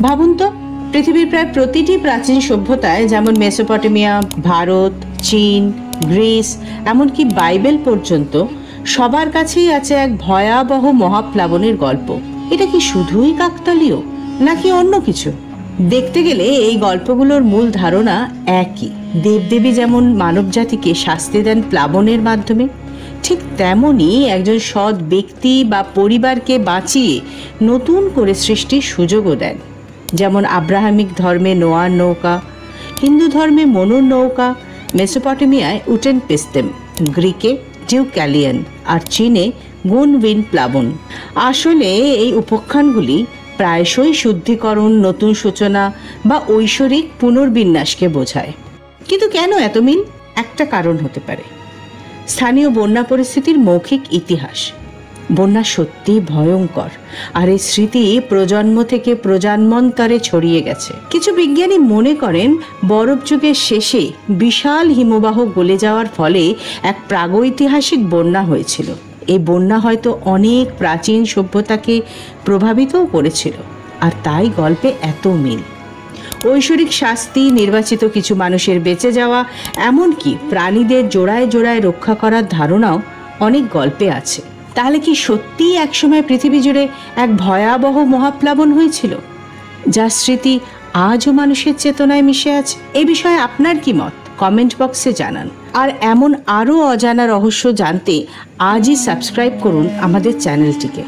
ভাবুন তো, পৃথিবীর প্রায় প্রতিটি প্রাচীন সভ্যতায়, যেমন মেসোপটেমিয়া, ভারত, চীন, গ্রিস, এমনকি বাইবেল পর্যন্ত, সবার কাছেই আছে এক ভয়াবহ মহাপ্লাবনের গল্প। এটা কি শুধুই কাকতালীয় নাকি অন্য কিছু? দেখতে গেলে এই গল্পগুলোর মূল ধারণা একই। দেবদেবী যেমন মানবজাতিকে শাস্তি দেন প্লাবনের মাধ্যমে, ঠিক তেমনই একজন সৎ ব্যক্তি বা পরিবারকে বাঁচিয়ে নতুন করে সৃষ্টির সুযোগও দেন। যেমন আব্রাহামিক ধর্মে নোয়ার নৌকা, হিন্দু ধর্মে মনুর নৌকা, মেসোপটেমিয়ায় উটেন পিস্তেম, গ্রিকে ডিউক্যালিয়ান, আর চীনে গুনউইন প্লাবন। আসলে এই উপাখ্যানগুলি প্রায়শই শুদ্ধিকরণ, নতুন সূচনা বা ঐশ্বরিক পুনর্বিন্যাসকে বোঝায়। কিন্তু কেন এত মিল? একটা কারণ হতে পারে স্থানীয় বন্যা পরিস্থিতির মৌখিক ইতিহাস। বন্যা সত্যি ভয়ঙ্কর, আর এই স্মৃতি প্রজন্ম থেকে প্রজন্মান্তরে ছড়িয়ে গেছে। কিছু বিজ্ঞানী মনে করেন বরফ যুগের শেষে বিশাল হিমবাহ গলে যাওয়ার ফলে এক প্রাগৈতিহাসিক বন্যা হয়েছিল। এই বন্যা হয়তো অনেক প্রাচীন সভ্যতাকে প্রভাবিতও করেছিল, আর তাই গল্পে এত মিল। ঐশ্বরিক শাস্তি, নির্বাচিত কিছু মানুষের বেঁচে যাওয়া, এমনকি প্রাণীদের জোড়ায় জোড়ায় রক্ষা করার ধারণাও অনেক গল্পে আছে। তাহলে কি সত্যিই একসময় পৃথিবী জুড়ে এক ভয়াবহ মহাপ্লাবন হয়েছিল, যার স্মৃতি আজও মানুষের চেতনায় মিশে আছে? এ বিষয়ে আপনার কি মত? কমেন্ট বক্সে জানান। আর এমন আরও অজানা রহস্য জানতে আজই সাবস্ক্রাইব করুন আমাদের চ্যানেলটিকে।